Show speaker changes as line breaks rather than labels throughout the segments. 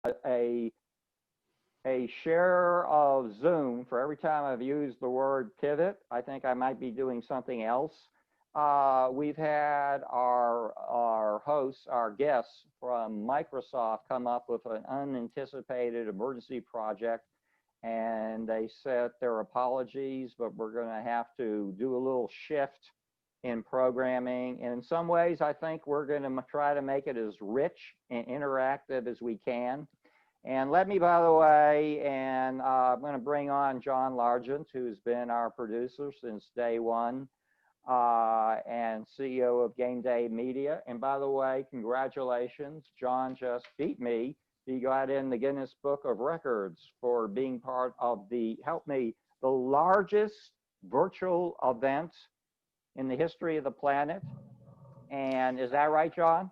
a share of Zoom for every time I've used the word pivot. I think I might be doing something else. We've had our hosts, our guests from Microsoft come up with an unanticipated emergency project, and they sent their apologies, but we're going to have to do a little shift in programming. And in some ways, I think we're going to try to make it as rich and interactive as we can. And let me, by the way, and I'm going to bring on John Largent, who's been our producer since day one, and CEO of Game Day Media. And by the way, congratulations, John just beat me. He got in the Guinness Book of Records for being part of the, help me, the largest virtual event in the history of the planet. And is that right, John?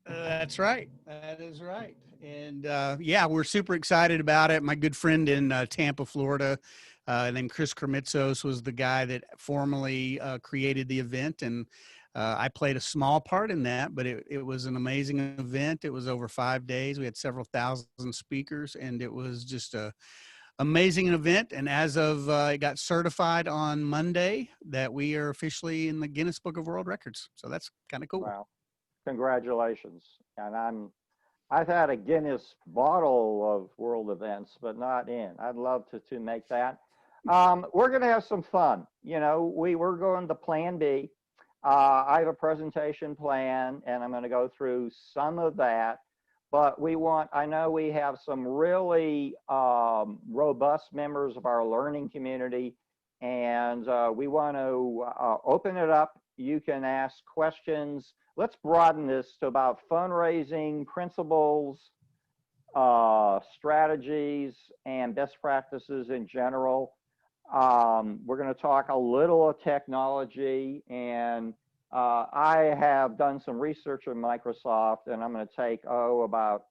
That's right. That is right. And yeah, we're super excited about it. My good friend in Tampa, Florida, named Chris Kermitzos, was the guy that formally created the event. And I played a small part in that, but it was an amazing event. It was over 5 days. We had several thousand speakers, and it was just a amazing event. And as of it got certified on Monday that we are officially in the Guinness Book of World Records. So that's kind of cool.
Wow. Congratulations. And I've had a Guinness bottle of world events, but not in. I'd love to make that. We're going to have some fun. You know, we're going to plan B. I have a presentation plan, and I'm going to go through some of that. But I know we have some really robust members of our learning community, and we want to open it up. You can ask questions. Let's broaden this to about fundraising principles, strategies, and best practices in general. We're going to talk a little of technology, and I have done some research on Microsoft, and I'm going to take, about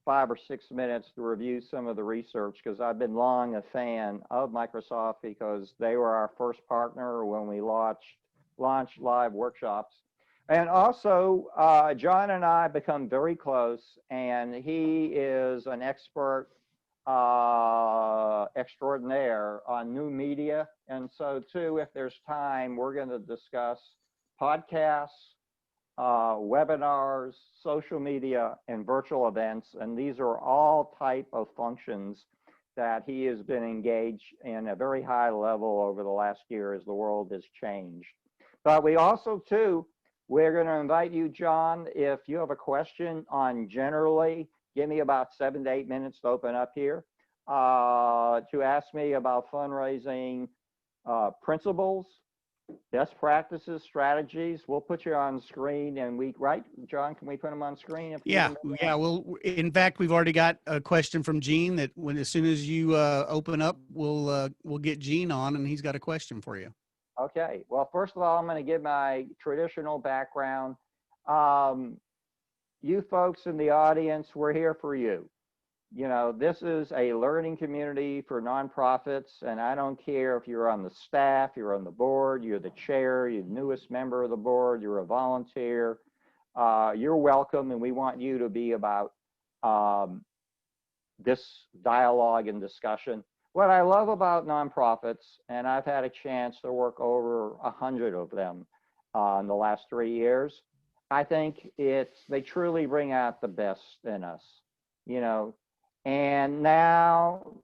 5 or 6 minutes to review some of the research, because I've been long a fan of Microsoft because they were our first partner when we launched live workshops. And also, John and I become very close, and he is an expert extraordinaire on new media. And so, too, if there's time, we're going to discuss podcasts, webinars, social media, and virtual events. And these are all type of functions that he has been engaged in a very high level over the last year as the world has changed. But we also, too, we're going to invite you, John, if you have a question on generally, give me about 7 to 8 minutes to open up here, to ask me about fundraising principles, best practices, strategies. We'll put you on screen, and right, John, can we put them on screen?
Yeah. Well, in fact, we've already got a question from Gene that as soon as you open up, we'll get Gene on, and he's got a question for you.
Okay. Well, first of all, I'm going to give my traditional background. You folks in the audience, we're here for you. You know, this is a learning community for nonprofits, and I don't care if you're on the staff, you're on the board, you're the chair, you're the newest member of the board, you're a volunteer. You're welcome, and we want you to be about this dialogue and discussion. What I love about nonprofits, and I've had a chance to work over 100 of them in the last 3 years, I think they truly bring out the best in us, you know. And now,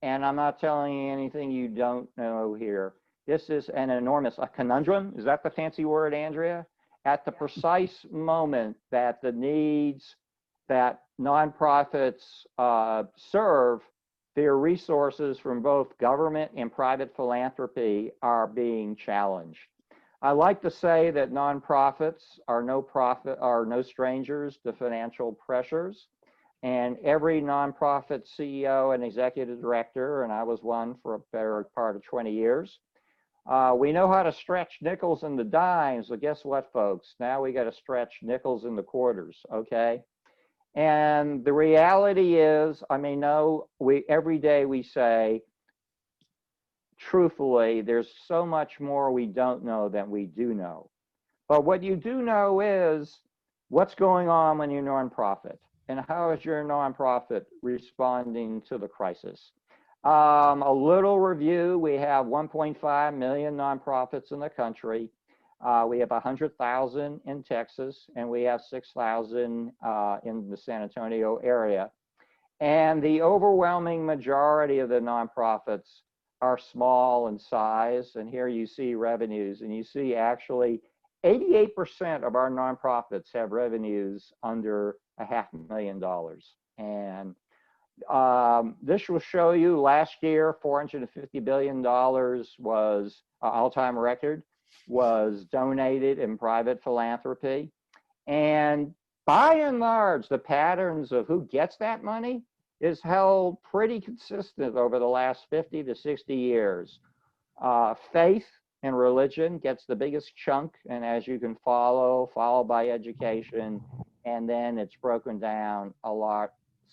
and I'm not telling you anything you don't know here, this is an enormous, a conundrum, is that the fancy word, Andrea? At the precise moment that the needs that nonprofits serve, their resources from both government and private philanthropy are being challenged. I like to say that nonprofits are no strangers to financial pressures, and every nonprofit CEO and executive director, and I was one for a better part of 20 years, we know how to stretch nickels and the dimes, but guess what, folks? Now we got to stretch nickels and the quarters, okay? And the reality is, I mean, every day we say, truthfully, there's so much more we don't know than we do know. But what you do know is what's going on when you're nonprofit. and how is your nonprofit responding to the crisis? A little review, we have 1.5 million nonprofits in the country. We have 100,000 in Texas, and we have 6,000 in the San Antonio area. And the overwhelming majority of the nonprofits are small in size. And here you see revenues, and you see actually 88% of our nonprofits have revenues under $500,000. And this will show you last year, $450 billion was an all-time record, was donated in private philanthropy. And by and large, the patterns of who gets that money is held pretty consistent over the last 50 to 60 years. Faith and religion gets the biggest chunk, and as you can follow, followed by education, and then it's broken down a lot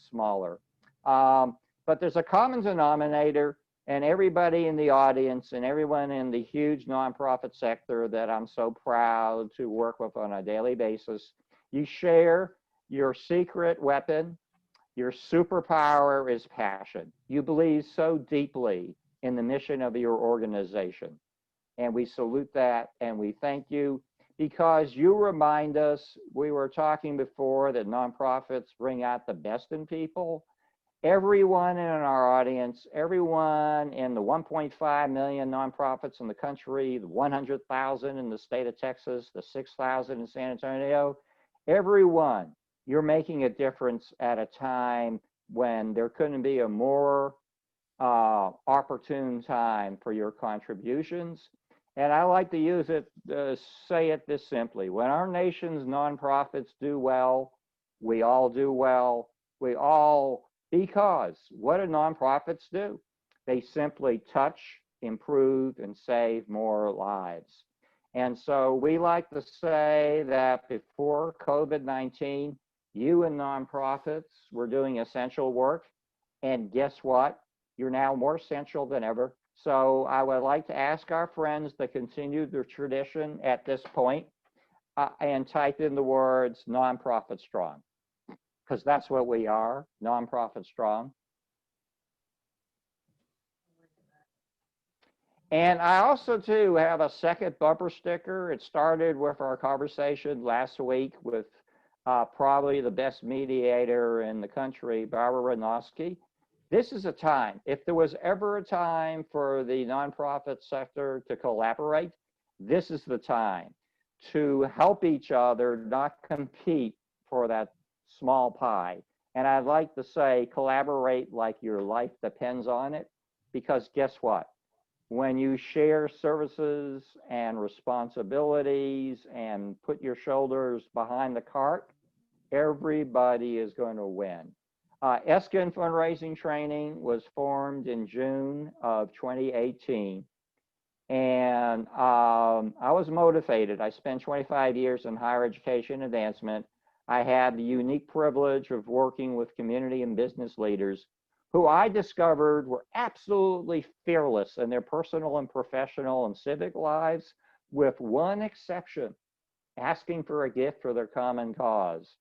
smaller. But there's a common denominator, and everybody in the audience and everyone in the huge nonprofit sector that I'm so proud to work with on a daily basis, you share your secret weapon. Your superpower is passion. You believe so deeply in the mission of your organization. And we salute that and we thank you because you remind us, we were talking before that nonprofits bring out the best in people. Everyone in our audience, everyone in the 1.5 million nonprofits in the country, the 100,000 in the state of Texas, the 6,000 in San Antonio, everyone, you're making a difference at a time when there couldn't be a more opportune time for your contributions. And I like to use it, say it this simply. When our nation's nonprofits do well, we all do well. We all, because what do nonprofits do? They simply touch, improve, and save more lives. And so we like to say that before COVID-19, you and nonprofits were doing essential work. And guess what? You're now more essential than ever. So I would like to ask our friends to continue the tradition at this point and type in the words nonprofit strong, because that's what we are, nonprofit strong. And I also too have a second bumper sticker. It started with our conversation last week with probably the best mediator in the country, Barbara Radnofsky. This is a time, if there was ever a time for the nonprofit sector to collaborate, this is the time to help each other, not compete for that small pie. And I'd like to say collaborate like your life depends on it, because guess what? When you share services and responsibilities and put your shoulders behind the cart, everybody is going to win. Eskin fundraising training was formed in June of 2018. And I was motivated. I spent 25 years in higher education advancement. I had the unique privilege of working with community and business leaders who I discovered were absolutely fearless in their personal and professional and civic lives, with one exception, asking for a gift for their common cause.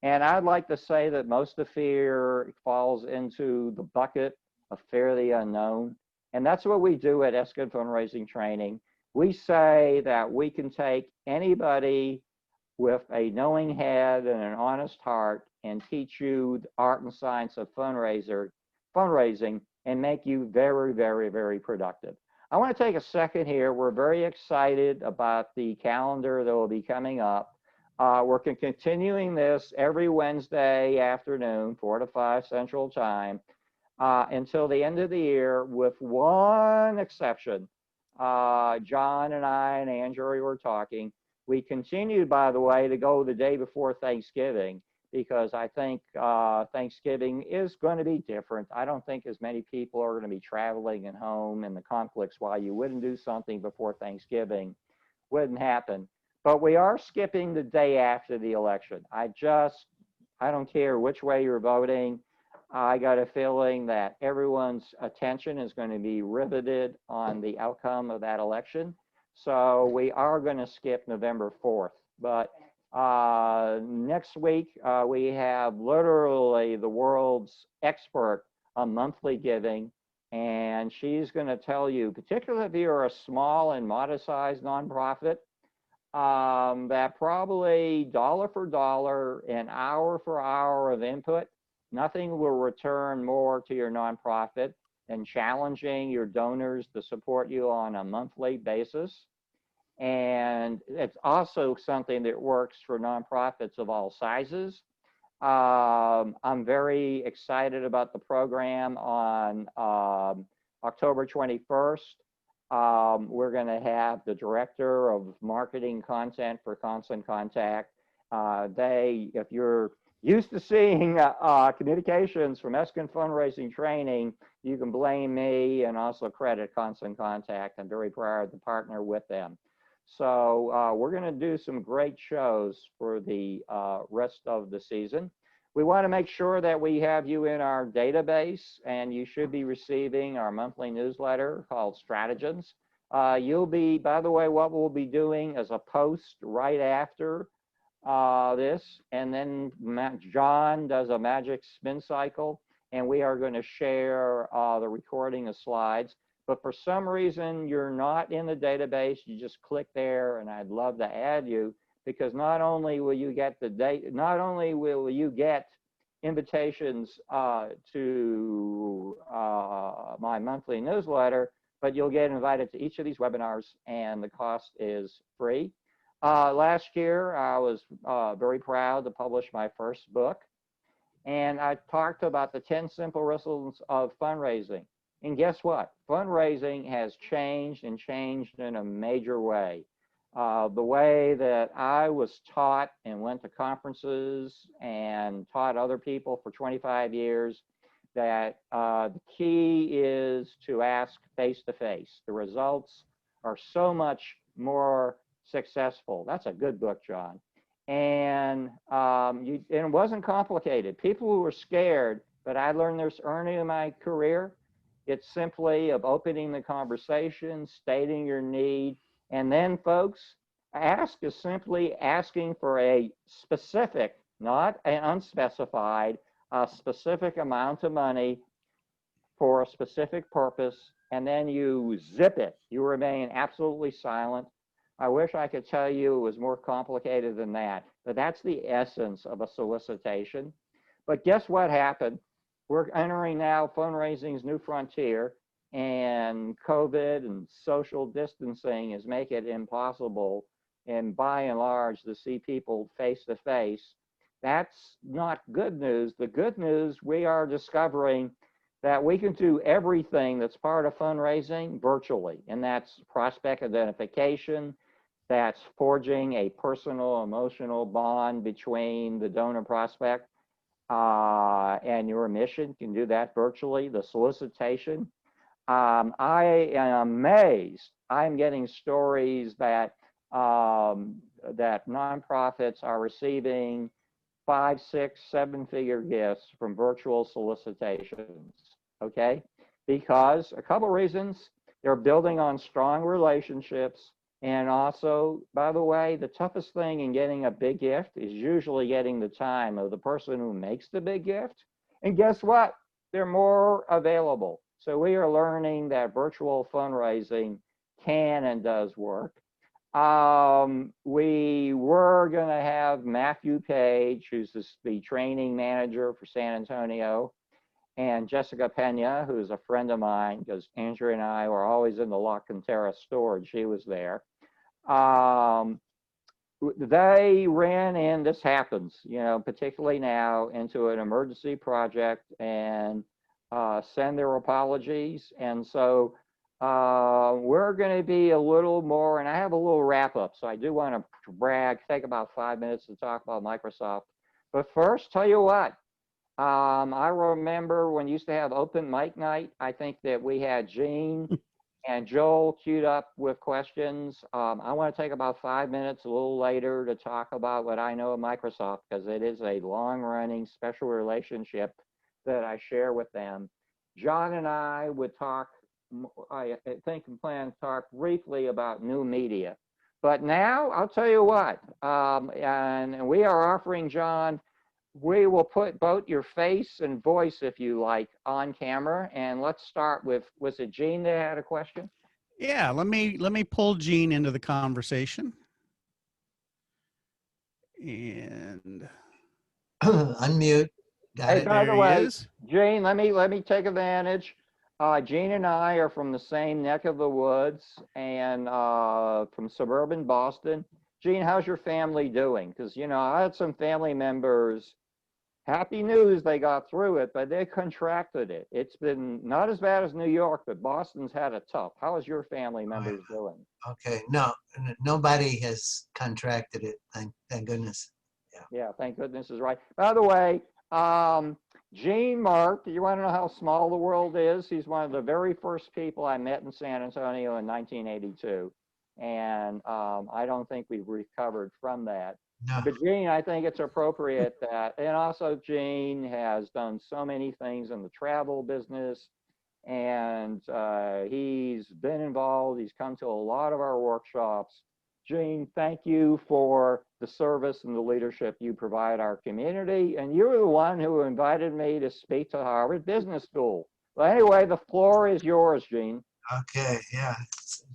And I'd like to say that most of fear falls into the bucket of fear of the unknown. And that's what we do at Eskin Fundraising Training. We say that we can take anybody with a knowing head and an honest heart and teach you the art and science of fundraising and make you very, very, very productive. I want to take a second here. We're very excited about the calendar that will be coming up. We're continuing this every Wednesday afternoon, 4 to 5 Central Time, until the end of the year, with one exception. John and I and Andrew were talking. We continue, by the way, to go the day before Thanksgiving, because I think Thanksgiving is going to be different. I don't think as many people are going to be traveling at home, and the conflicts why you wouldn't do something before Thanksgiving wouldn't happen. But we are skipping the day after the election. I don't care which way you're voting. I got a feeling that everyone's attention is going to be riveted on the outcome of that election. So we are going to skip November 4th. But Next week, we have literally the world's expert on monthly giving, and she's going to tell you, particularly if you're a small and modest-sized nonprofit, that probably dollar for dollar and hour for hour of input, nothing will return more to your nonprofit than challenging your donors to support you on a monthly basis. And it's also something that works for nonprofits of all sizes. I'm very excited about the program on October 21st. We're going to have the director of marketing content for Constant Contact. If you're used to seeing communications from Eskin fundraising training, you can blame me and also credit Constant Contact. I'm very proud to partner with them. So we're going to do some great shows for the rest of the season. We want to make sure that we have you in our database, and you should be receiving our monthly newsletter called Stratagems. You'll be, by the way, what we'll be doing is a post right after this, and then John does a magic spin cycle, and we are going to share the recording of slides. But for some reason, you're not in the database, you just click there, and I'd love to add you, because not only will you get the date, not only will you get invitations to my monthly newsletter, but you'll get invited to each of these webinars, and the cost is free. Last year, I was very proud to publish my first book, and I talked about the 10 simple rules of fundraising. And guess what? Fundraising has changed, and changed in a major way. The way that I was taught and went to conferences and taught other people for 25 years, that the key is to ask face to face. The results are so much more successful. That's a good book, John. And it wasn't complicated. People who were scared, but I learned this early in my career. It's simply of opening the conversation, stating your need, and then, folks, ask is simply asking for a specific, not an unspecified, a specific amount of money for a specific purpose, and then you zip it. You remain absolutely silent. I wish I could tell you it was more complicated than that, but that's the essence of a solicitation. But guess what happened? We're entering now fundraising's new frontier, and COVID and social distancing is making it impossible, and by and large, to see people face to face. That's not good news. The good news, we are discovering that we can do everything that's part of fundraising virtually, and that's prospect identification, that's forging a personal, emotional bond between the donor prospect and your mission. You can do that virtually. The solicitation. I am amazed. I'm getting stories that that nonprofits are receiving 5, 6, 7-figure gifts from virtual solicitations. Okay, because a couple reasons: they're building on strong relationships. And also, by the way, the toughest thing in getting a big gift is usually getting the time of the person who makes the big gift. And guess what? They're more available. So we are learning that virtual fundraising can and does work. We were going to have Matthew Page, who's the training manager for San Antonio, and Jessica Pena, who's a friend of mine, because Andrew and I were always in the La Cantera store, and she was there. They ran in, this happens, you know, particularly now, into an emergency project, and send their apologies. And so we're going to be a little more, and I have a little wrap up, so I do want to brag, take about 5 minutes to talk about Microsoft. But first, tell you what, I remember when you used to have open mic night. I think that we had Gene and Joel queued up with questions. I want to take about 5 minutes a little later to talk about what I know of Microsoft, because it is a long-running special relationship that I share with them. John and I would talk, I think and plan to talk briefly about new media. But now I'll tell you what, and we are offering John, we will put both your face and voice, if you like, on camera. And let's start with, was it Gene that had a question?
Yeah, let me pull Gene into the conversation. And
Unmute. Got
Hey,
it.
by the
there he
way,
is.
Gene, let me take advantage. Gene and I are from the same neck of the woods and from suburban Boston. Gene, how's your family doing? Because, you know, I had some family members, happy news, they got through it, but they contracted it. It's been not as bad as New York, but Boston's had it tough. How is your family members doing?
Okay. No, nobody has contracted it. Thank goodness.
Yeah, thank goodness is right. By the way, Gene Mark, do you want to know how small the world is? He's one of the very first people I met in San Antonio in 1982. And I don't think we've recovered from that.
No.
But Gene, I think it's appropriate that, and also Gene has done so many things in the travel business, and he's been involved. He's come to a lot of our workshops. Gene, thank you for the service and the leadership you provide our community. And you were the one who invited me to speak to Harvard Business School. Well, anyway, the floor is yours, Gene.
Okay. Yeah.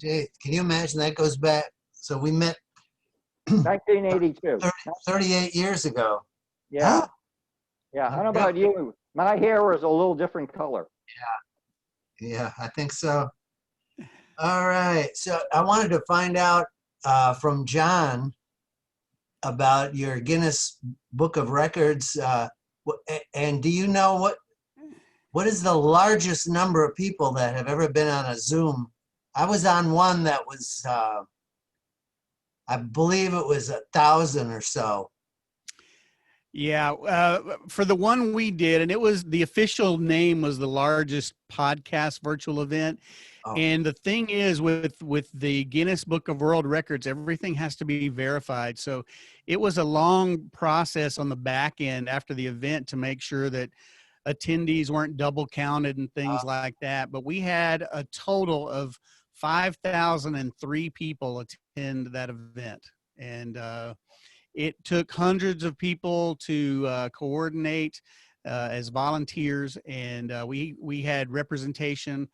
Jay, can you imagine that goes back? So we met
1982.
38 years ago.
Yeah,
Huh?
yeah. I don't know about you. My hair was a little different color.
Yeah, I think so. All right. So I wanted to find out from John about your Guinness Book of Records. And do you know what is the largest number of people that have ever been on a Zoom? I was on one that was, I believe it was 1,000 or so.
Yeah, for the one we did, and it was the official name was the largest podcast virtual event.
Oh.
And the thing is with the Guinness Book of World Records, everything has to be verified. So it was a long process on the back end after the event to make sure that attendees weren't double counted and things like that. But we had a total of 5,003 people attend that event. And it took hundreds of people to coordinate as volunteers, and we had representation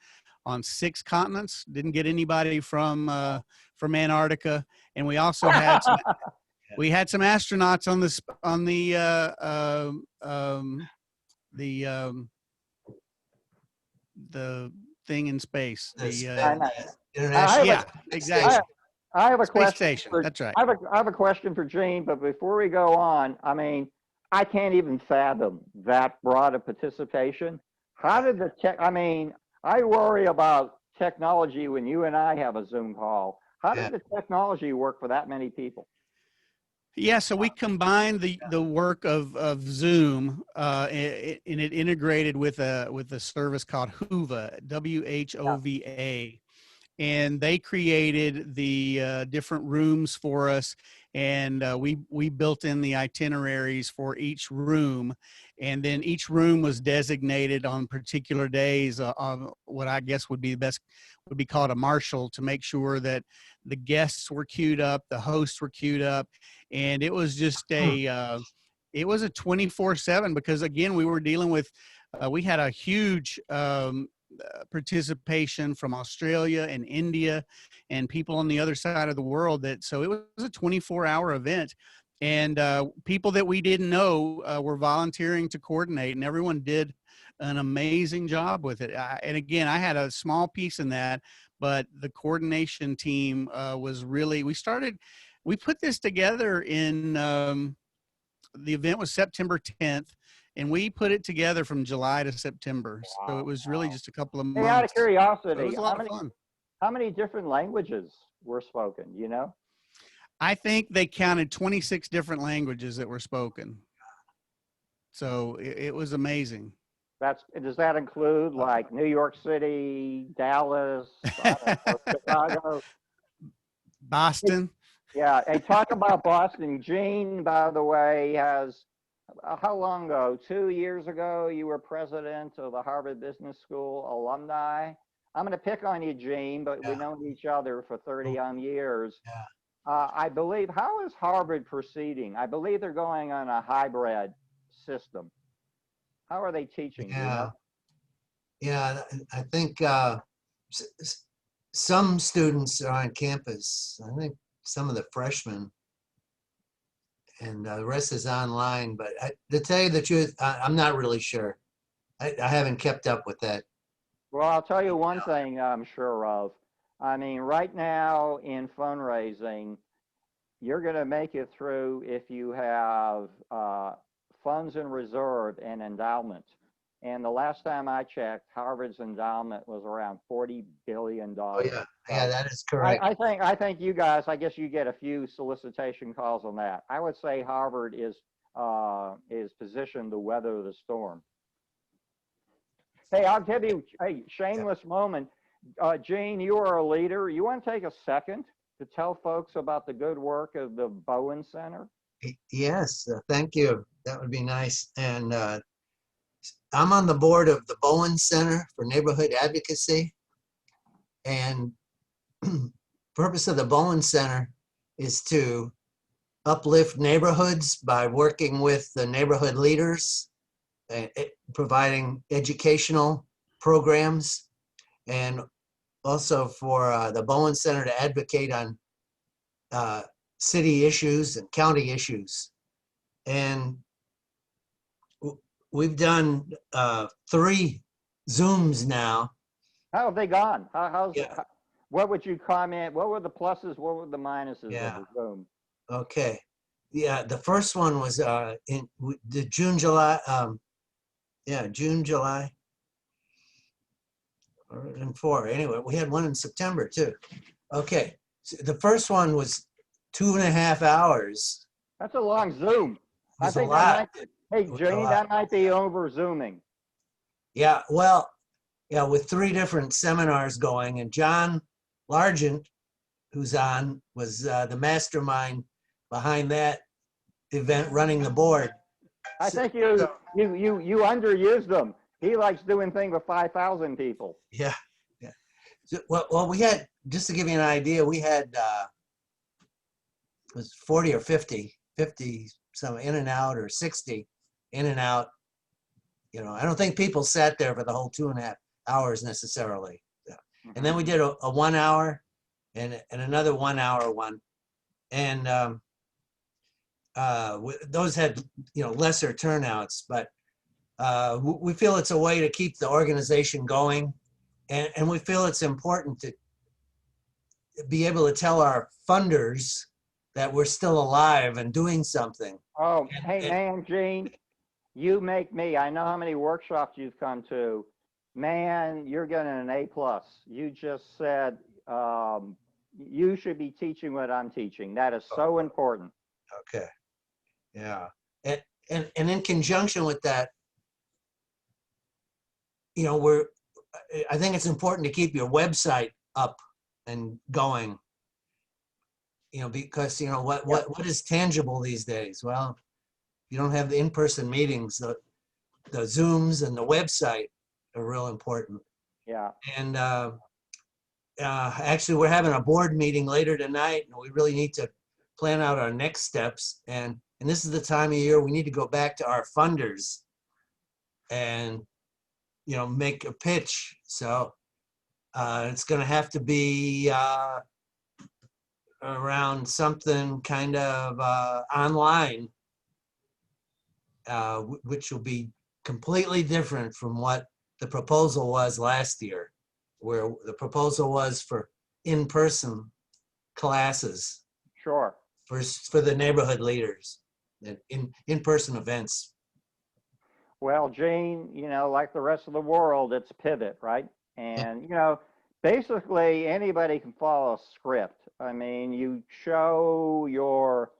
on 6 continents. Didn't get anybody from Antarctica, and we also had some, we had some astronauts on the thing in space.
International.
Yeah, exactly.
I have a
Space
question.
station. That's right.
I have a question for Gene, but before we go on, I mean, I can't even fathom that broad a participation. How did the tech? I mean, I worry about technology when you and I have a Zoom call. How did the technology work for that many people?
Yeah, so we combined the work of Zoom, and it integrated with a service called Whova, WHOVA, and they created the different rooms for us, and we built in the itineraries for each room, and then each room was designated on particular days of what I guess would be called a marshal, to make sure that the guests were queued up, the hosts were queued up, and it was just it was a 24/7, because again we were dealing with we had a huge participation from Australia and India and people on the other side of the world, so it was a 24-hour event, and people that we didn't know were volunteering to coordinate, and everyone did an amazing job with it. And again, I had a small piece in that, but the coordination team was really, we put this together in the event was September 10th, and we put it together from July to September.
Wow,
So it was really just a couple of months.
Hey, out of curiosity,
it was a lot of fun.
How many different languages were spoken? You know?
I think they counted 26 different languages that were spoken. So it was amazing.
Does that include like New York City, Dallas, I don't know, Chicago?
Boston.
Yeah, hey, talk about Boston. Gene, by the way, has how long ago? 2 years ago, you were president of the Harvard Business School alumni. I'm going to pick on you, Gene, but we've known each other for 30 years.
Yeah.
I believe, how is Harvard proceeding? I believe they're going on a hybrid system. How are they teaching? Do you know?
Yeah, yeah. I think s- s- some students are on campus. I think some of the freshmen, and the rest is online. But to tell you the truth, I'm not really sure. I haven't kept up with that.
Well, I'll tell you one thing I'm sure of. I mean, right now in fundraising, you're going to make it through if you have funds in reserve and endowment. And the last time I checked, Harvard's endowment was around $40 billion.
Oh yeah, yeah,
So
that is correct.
I think you guys, I guess you get a few solicitation calls on that. I would say Harvard is positioned to weather the storm. Hey, I'll give you a
Yeah.
shameless moment. Gene, you are a leader. You want to take a second to tell folks about the good work of the Bowen Center?
Yes, thank you. That would be nice. And I'm on the board of the Bowen Center for Neighborhood Advocacy. And purpose of the Bowen Center is to uplift neighborhoods by working with the neighborhood leaders, providing educational programs, and also for the Bowen Center to advocate on uh, city issues and county issues. And we've done 3 Zooms now.
How have they gone?
Yeah,
What would you comment? What were the pluses? What were the minuses of
yeah.
the Zoom?
Okay. Yeah, the first one was in the June, July. Yeah, June, July, and 4. Anyway, we had one in September too. Okay. So the first one was 2.5 hours.
That's a long Zoom.
It
I
was a
think that
lot.
might, hey,
It was a
Jane,
lot.
that might be over Zooming.
Yeah, well, yeah, with 3 different seminars going, and John Largent, who's on, was the mastermind behind that event, running the board.
I
So,
think you
so,
you underused them. He likes doing things with 5,000 people.
yeah, yeah. So, well, we had, just to give you an idea, we had it was 40 or 50 some in and out, or 60 in and out. I don't think people sat there for the whole 2.5 hours necessarily. Yeah. And then we did a 1 hour and another 1 hour one. And those had, lesser turnouts, but we feel it's a way to keep the organization going. And we feel it's important to be able to tell our funders that we're still alive and doing something.
Oh,
And,
hey,
and
man, Gene, you make me. I know how many workshops you've come to. Man, you're getting an A plus. You just said you should be teaching what I'm teaching. That is so important.
okay, yeah. And in conjunction with that, we're I think it's important to keep your website up and going, because what is tangible these days? Well, you don't have the in-person meetings, the Zooms and the website are real important.
Yeah.
And actually, we're having a board meeting later tonight, and we really need to plan out our next steps. And this is the time of year we need to go back to our funders and make a pitch. So it's going to have to be around something kind of online, which will be completely different from what the proposal was last year, where the proposal was for in-person classes
Sure.
for the neighborhood leaders and in-person events.
Well, Gene, like the rest of the world, it's pivot, right?
Yeah.
And, basically anybody can follow a script. I mean, you show your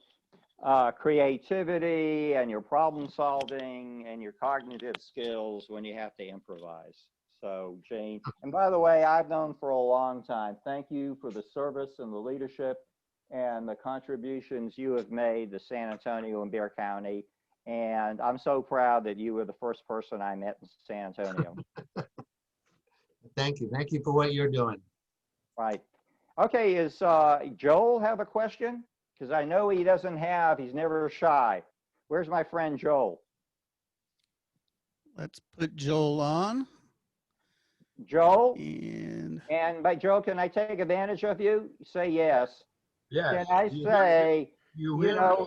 creativity and your problem solving and your cognitive skills when you have to improvise. So, Gene, and by the way, I've known for a long time. Thank you for the service and the leadership and the contributions you have made to San Antonio and Bexar County. And I'm so proud that you were the first person I met in San Antonio.
Thank you. Thank you for what you're doing.
Right. Okay, is Joel have a question? Because I know he doesn't have, he's never shy. Where's my friend Joel?
Let's put Joel on.
Joel?
And
And by Joel, can I take advantage of you? Say yes. Can
Yes.
I
You hear,
say,
you
you
hear
know,
me?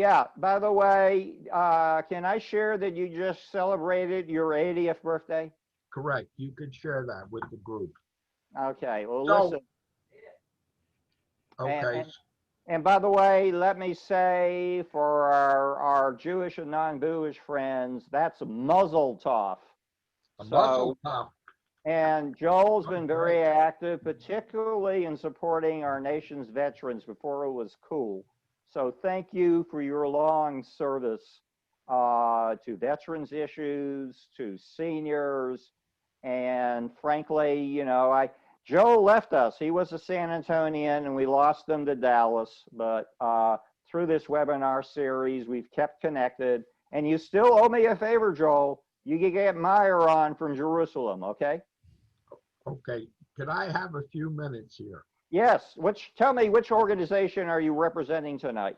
yeah, by the way, can I share that you just celebrated your 80th birthday?
Correct. You could share that with the group.
Okay, well,
So,
listen, and,
okay,
and, and by the way, let me say for our Jewish and non-Jewish friends, that's muzzle tough.
a
So,
muzzle top.
and Joel's
Oh,
been
great.
very active, particularly in supporting our nation's veterans before it was cool. So thank you for your long service to veterans issues, to seniors, and frankly, Joe left us. He was a San Antonian, and we lost him to Dallas. But through this webinar series, we've kept connected. And you still owe me a favor, Joel. You can get Meyer on from Jerusalem, okay?
Okay. Could I have a few minutes here?
Yes. Tell me, which organization are you representing tonight?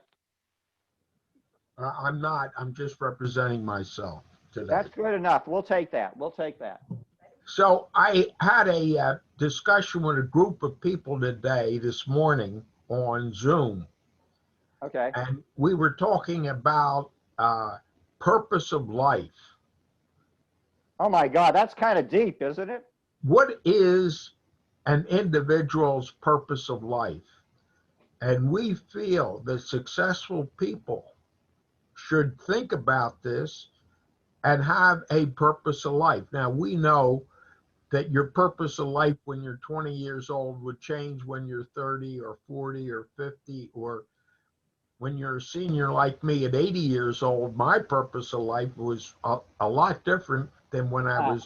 I'm not. I'm just representing myself today.
That's good enough. We'll take that. We'll take that.
So I had a discussion with a group of people today, this morning on Zoom,
Okay.
and we were talking about purpose of life.
Oh my God, that's kind of deep, isn't it?
What is an individual's purpose of life? And we feel that successful people should think about this and have a purpose of life. Now, we know that your purpose of life when you're 20 years old would change when you're 30 or 40 or 50, or when you're a senior like me at 80 years old. My purpose of life was a lot different than when I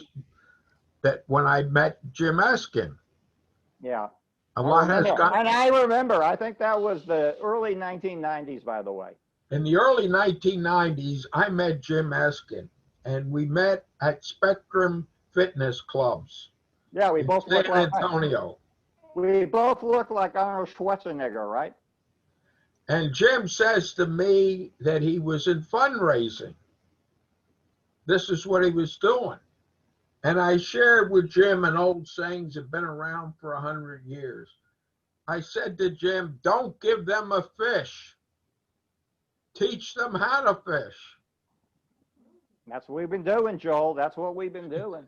met Jim Eskin.
Yeah.
A
I
lot has
remember.
got
And I remember. I think that was the early 1990s, by the way.
in the early 1990s. I met Jim Eskin, and we met at Spectrum Fitness Clubs
Yeah,
in San Antonio.
we both look like Arnold Schwarzenegger, right?
And Jim says to me that he was in fundraising. This is what he was doing. And I shared with Jim an old saying that have been around for 100 years. I said to Jim, don't give them a fish. Teach them how to fish.
That's what we've been doing, Joel. That's what we've been doing.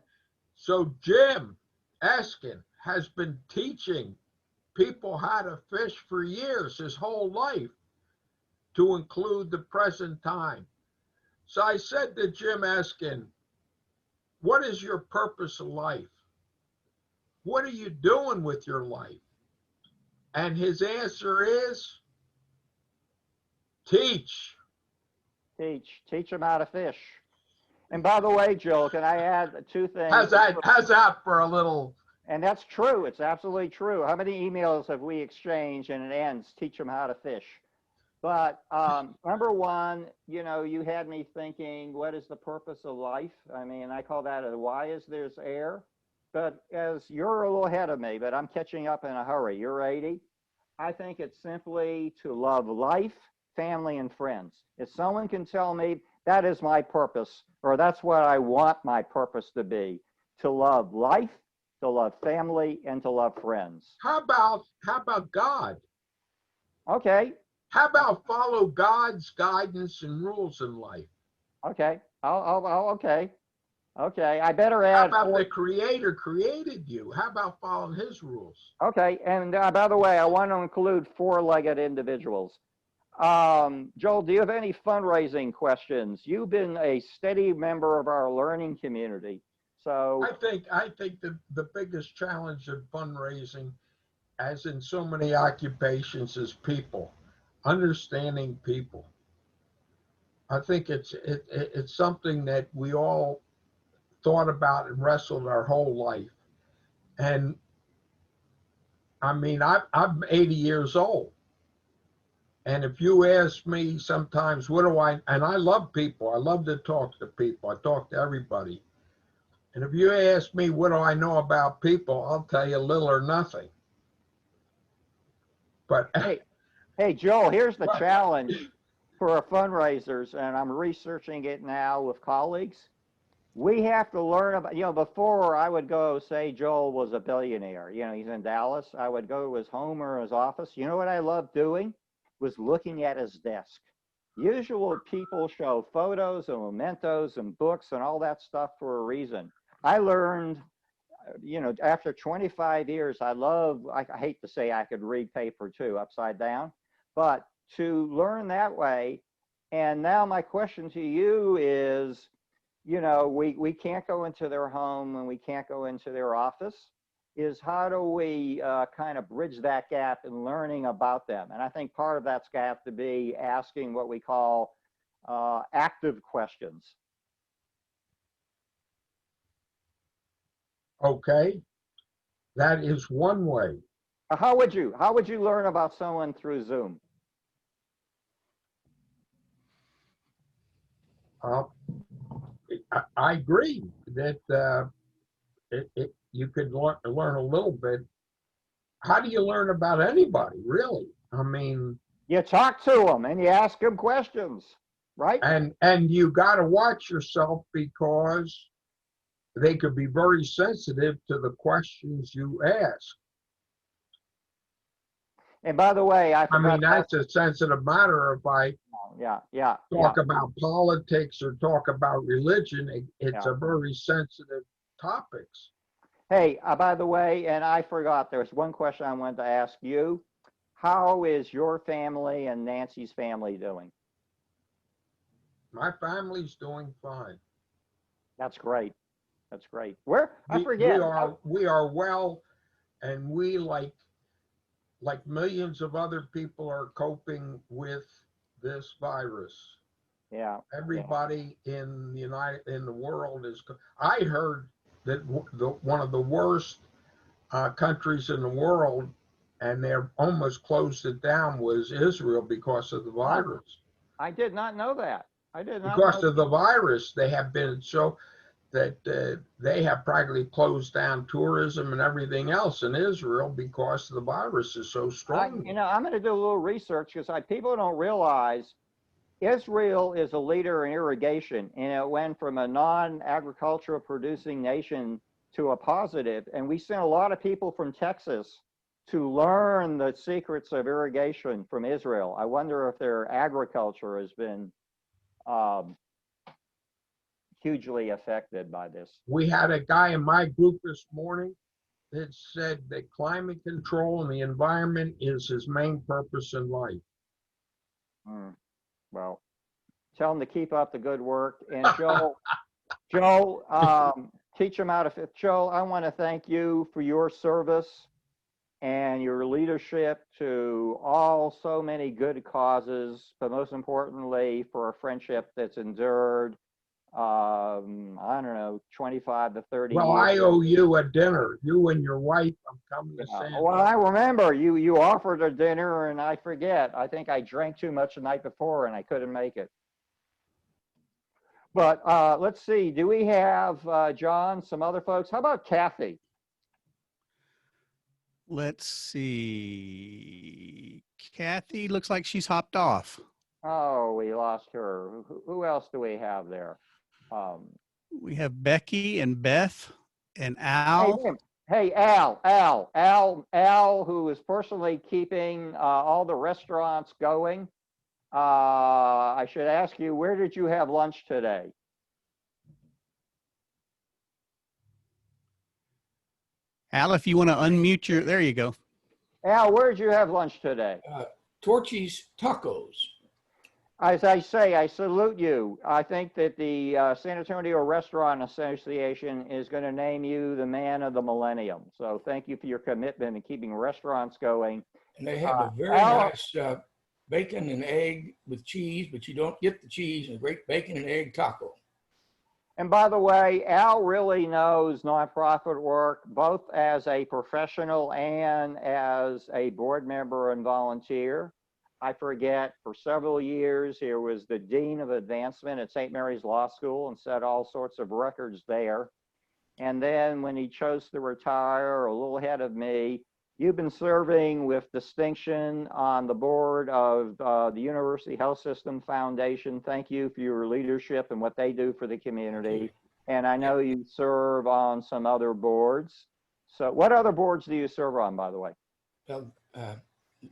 So Jim Eskin has been teaching people how to fish for years, his whole life, to include the present time. So I said to Jim Eskin, what is your purpose of life? What are you doing with your life? And his answer is teach.
Teach them how to fish. And by the way, Joel, can I add two things?
How's that for a little?
And that's true. It's absolutely true. How many emails have we exchanged and it ends, teach them how to fish? But number one, you had me thinking, what is the purpose of life? I mean, I call that a why is there's air. But as you're a little ahead of me, but I'm catching up in a hurry. You're 80. I think it's simply to love life, family, and friends. If someone can tell me that is my purpose, or that's what I want my purpose to be, to love life, to love family, and to love friends.
How about God?
Okay.
How about follow God's guidance and rules in life?
Okay. Okay. Okay. I better
How
add.
about the Creator created you? How about following His rules?
Okay. And by the way, I want to include four-legged individuals. Joel, do you have any fundraising questions? You've been a steady member of our learning community. So
I think the biggest challenge of fundraising, as in so many occupations, is people, understanding people. I think it's something that we all thought about and wrestled our whole life. And I mean, I'm 80 years old. And if you ask me sometimes, and I love people, I love to talk to people, I talk to everybody. And if you ask me, what do I know about people? I'll tell you little or nothing. But
Hey, Joel, here's the challenge for our fundraisers, and I'm researching it now with colleagues. We have to learn about, before I would go, say Joel was a billionaire, he's in Dallas. I would go to his home or his office. You know what I loved doing? Was looking at his desk. Usually people show photos and mementos and books and all that stuff for a reason. I learned, after 25 years, I hate to say I could read paper too, upside down, but to learn that way. And now my question to you is, we can't go into their home and we can't go into their office, is how do we kind of bridge that gap in learning about them? And I think part of that's got to be asking what we call active questions.
okay, that is one way.
How would you learn about someone through Zoom?
I agree that you could learn a little bit. How do you learn about anybody, really? I mean,
You talk to them and you ask them questions, right?
and you got to watch yourself because they could be very sensitive to the questions you ask.
And by the way, I
mean, that's a sensitive matter. If I talk about politics or talk about religion, it's a very sensitive topics.
Hey, by the way, and I forgot, there was one question I wanted to ask you. How is your family and Nancy's family doing?
My family's doing fine.
That's great. That's great. I forget.
We are well, and we like millions of other people are coping with this virus.
Yeah.
Everybody in the world is. I heard that one of the worst countries in the world, and they're almost closed it down, was Israel because of the virus.
I did not know that.
Because of the virus, they have been so that they have practically closed down tourism and everything else in Israel because the virus is so strong.
I'm going to do a little research because people don't realize Israel is a leader in irrigation, and it went from a non-agricultural producing nation to a positive. And we sent a lot of people from Texas to learn the secrets of irrigation from Israel. I wonder if their agriculture has been hugely affected by this.
We had a guy in my group this morning that said that climate control and the environment is his main purpose in life.
Well, tell him to keep up the good work. And Joel, teach him how to. Joel, I want to thank you for your service and your leadership to so many good causes, but most importantly for a friendship that's endured, I don't know, 25 to 30 years.
Well, I owe you a dinner. You and your wife, I'm coming to San Diego.
Well, I remember you offered a dinner, and I forget. I think I drank too much the night before, and I couldn't make it. But let's see. Do we have, John, some other folks? How about Kathy?
Let's see. Kathy looks like she's hopped off.
Oh, we lost her. Who else do we have there?
We have Becky and Beth and Al.
Hey, Al, who is personally keeping all the restaurants going. I should ask you, where did you have lunch today?
Al, if you want to unmute there you go.
Al, where did you have lunch today?
Torchy's Tacos.
As I say, I salute you. I think that the San Antonio Restaurant Association is going to name you the man of the millennium. So thank you for your commitment in keeping restaurants going.
And they have a very nice bacon and egg with cheese, but you don't get the cheese, and a great bacon and egg taco.
And by the way, Al really knows nonprofit work, both as a professional and as a board member and volunteer. I forget, for several years, he was the Dean of Advancement at St. Mary's Law School and set all sorts of records there. And then when he chose to retire, a little ahead of me, You've been serving with distinction on the board of the University Health System Foundation. Thank you for your leadership and what they do for the community. And I know you serve on some other boards. So what other boards do you serve on, by the way?
Well,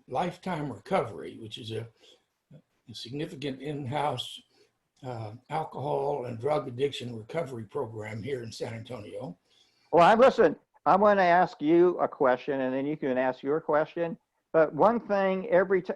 Lifetime Recovery, which is a significant in-house alcohol and drug addiction recovery program here in San Antonio.
Well, listen, I'm going to ask you a question, and then you can ask your question. But one thing,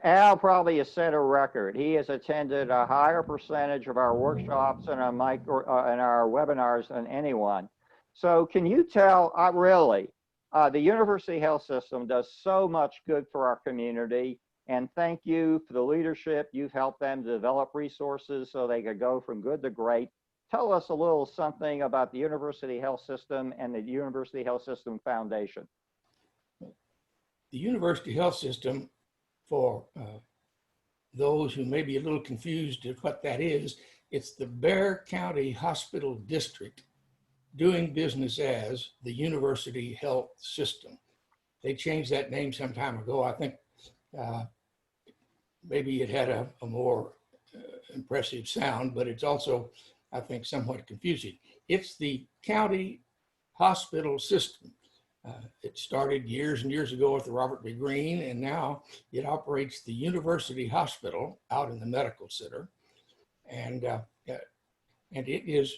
Al probably has set a record. He has attended a higher percentage of our workshops and our webinars than anyone. So can you tell, really, the University Health System does so much good for our community. And thank you for the leadership. You've helped them develop resources so they could go from good to great. Tell us a little something about the University Health System and the University Health System Foundation.
The University Health System, for those who may be a little confused at what that is, it's the Bexar County Hospital District doing business as the University Health System. They changed that name some time ago. I think maybe it had a more impressive sound, but it's also, I think, somewhat confusing. It's the county hospital system. It started years and years ago with the Robert B. Greene, and now it operates the University Hospital out in the medical center. And it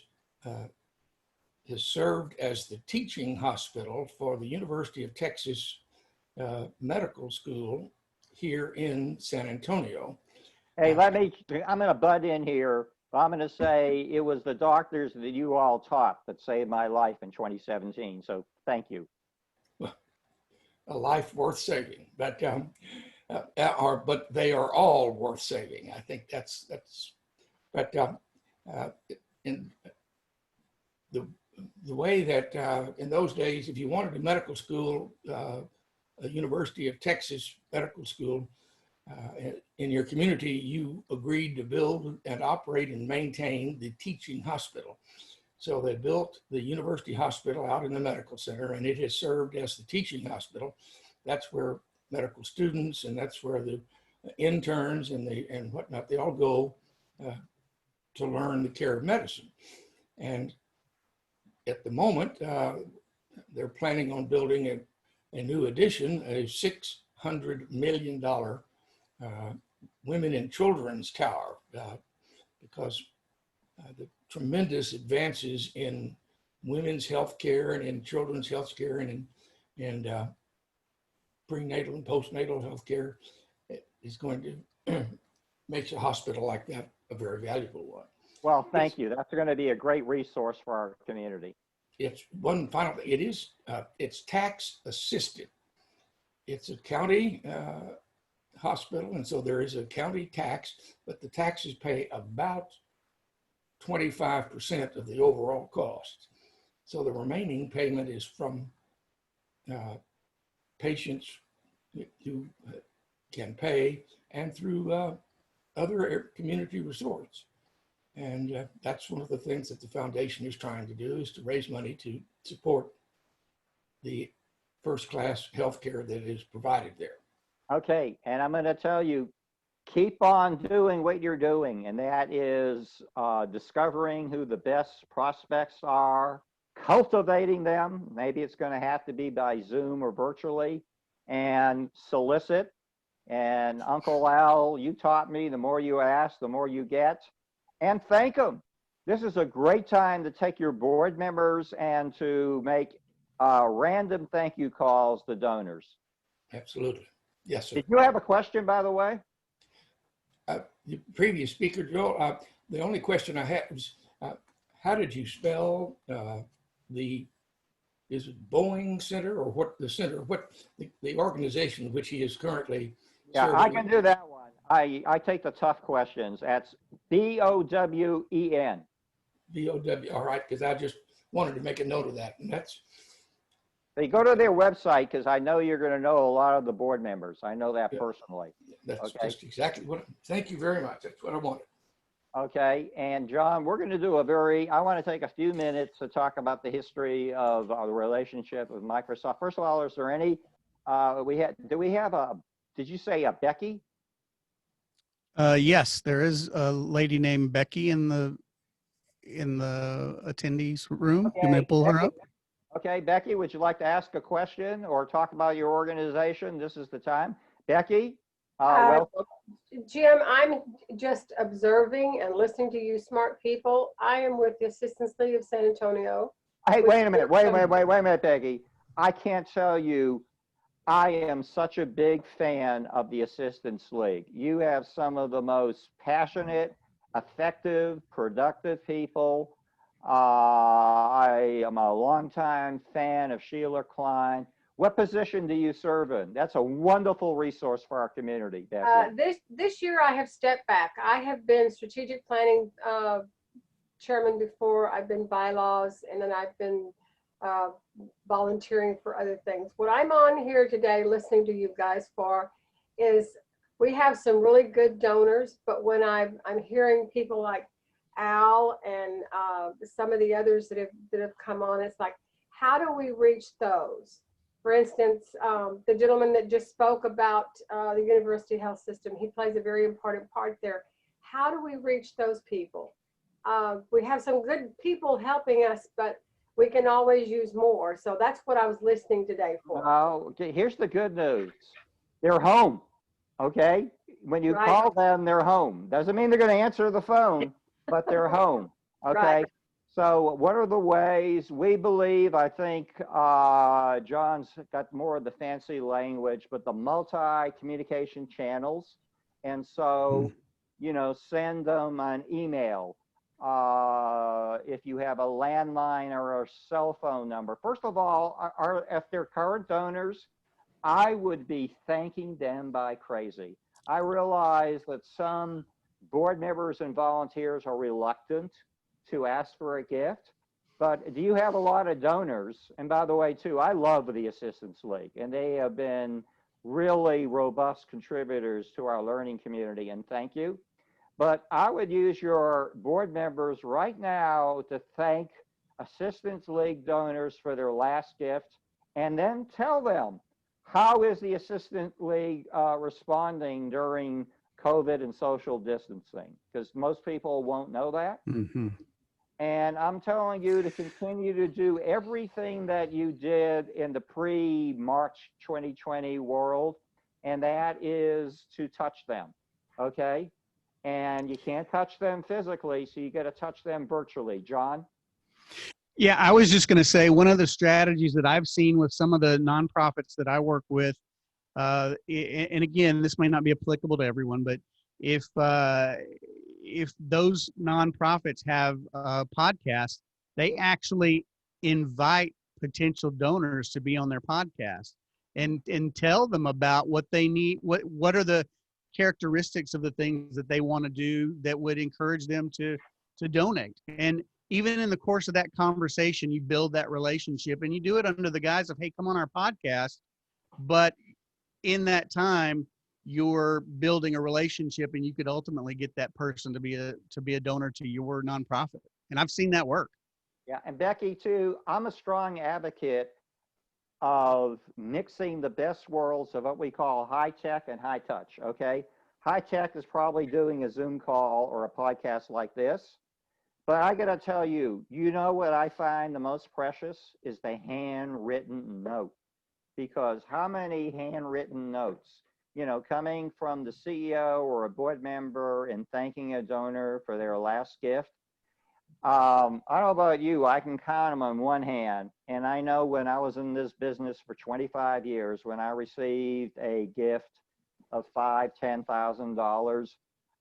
has served as the teaching hospital for the University of Texas Medical School here in San Antonio.
Hey, I'm going to butt in here. I'm going to say it was the doctors that you all taught that saved my life in 2017. So thank you.
A life worth saving, but they are all worth saving. I think but in the way that in those days, if you wanted a medical school, a University of Texas Medical School in your community, you agreed to build and operate and maintain the teaching hospital. So they built the University Hospital out in the medical center, and it has served as the teaching hospital. That's where medical students and that's where the interns and whatnot, they all go to learn the care of medicine. And at the moment, they're planning on building a new addition, a $600 million women and children's tower, because the tremendous advances in women's health care and in children's health care and prenatal and postnatal health care is going to make a hospital like that a very valuable one.
Well, thank you. That's going to be a great resource for our community.
It's one final thing. It's tax assisted. It's a county hospital, and so there is a county tax, but the taxes pay about 25% of the overall cost. So the remaining payment is from patients who can pay and through other community resorts. And that's one of the things that the foundation is trying to do, is to raise money to support the first-class healthcare that is provided there.
Okay, and I'm going to tell you, keep on doing what you're doing, and that is discovering who the best prospects are, cultivating them. Maybe it's going to have to be by Zoom or virtually, and solicit. And Uncle Al, you taught me, the more you ask, the more you get. And thank them. This is a great time to take your board members and to make random thank you calls to donors.
Absolutely. Yes, sir.
Did you have a question, by the way?
The previous speaker, Joel, the only question I had was, how did you spell is it Boeing Center or what the center, what the organization which he is currently
serving? I can do that one. I take the tough questions. That's B-O-W-E-N.
B-O-W, all right, because I just wanted to make a note of that. And that's.
They go to their website, because I know you're going to know a lot of the board members. I know that personally.
That's just exactly what, thank you very much. That's what I wanted.
Okay, and John, we're going to do I want to take a few minutes to talk about the history of the relationship with Microsoft. First of all, is there any Do we have a, did you say a Becky?
Yes, there is a lady named Becky in the attendees room. You may
Okay,
pull her
Becky.
up.
Okay, Becky, would you like to ask a question or talk about your organization? This is the time. Becky, welcome.
Jim, I'm just observing and listening to you smart people. I am with the Assistance League of San Antonio.
Hey, wait a minute, wait a minute, Becky. I can't tell you, I am such a big fan of the Assistance League. You have some of the most passionate, effective, productive people. I am a longtime fan of Sheila Klein. What position do you serve in? That's a wonderful resource for our community, Becky.
This year I have stepped back. I have been strategic planning chairman before. I've been bylaws, and then I've been volunteering for other things. What I'm on here today listening to you guys for is we have some really good donors, but when I'm hearing people like Al and some of the others that have come on, it's like, how do we reach those? For instance, the gentleman that just spoke about the university health system, he plays a very important part there. How do we reach those people? We have some good people helping us, but we can always use more. So that's what I was listening today for.
Okay, here's the good news. They're home, okay? When you
Right.
call them, they're home. Doesn't mean they're going to answer the phone, but they're home, okay?
Right.
So what are the ways we believe, I think John's got more of the fancy language, but the multi-communication channels. And so, you know, send them an email. If you have a landline or a cell phone number. First of all, if they're current donors, I would be thanking them by crazy. I realize that some board members and volunteers are reluctant to ask for a gift, but do you have a lot of donors? And by the way, too, I love the Assistance League, and they have been really robust contributors to our learning community, and thank you. But I would use your board members right now to thank Assistance League donors for their last gift, and then tell them, how is the Assistance League responding during COVID and social distancing? Because most people won't know that.
Mm-hmm.
And I'm telling you to continue to do everything that you did in the pre-March 2020 world, and that is to touch them, okay? And you can't touch them physically, so you got to touch them virtually. John?
Yeah, I was just going to say one of the strategies that I've seen with some of the nonprofits that I work with, and again, this may not be applicable to everyone, but if those nonprofits have podcasts, they actually invite potential donors to be on their podcast and tell them about what they need, what are the characteristics of the things that they want to do that would encourage them to donate. And even in the course of that conversation, you build that relationship, and you do it under the guise of, hey, come on our podcast. But in that time, you're building a relationship, and you could ultimately get that person to be a donor to your nonprofit. And I've seen that work.
Yeah, and Becky too, I'm a strong advocate of mixing the best worlds of what we call high tech and high touch, okay? High tech is probably doing a Zoom call or a podcast like this. But I got to tell you, you know what I find the most precious is the handwritten note. Because how many handwritten notes, you know, coming from the CEO or a board member and thanking a donor for their last gift? I don't know about you, I can count them on one hand. And I know when I was in this business for 25 years, when I received a gift of $5,000, $10,000,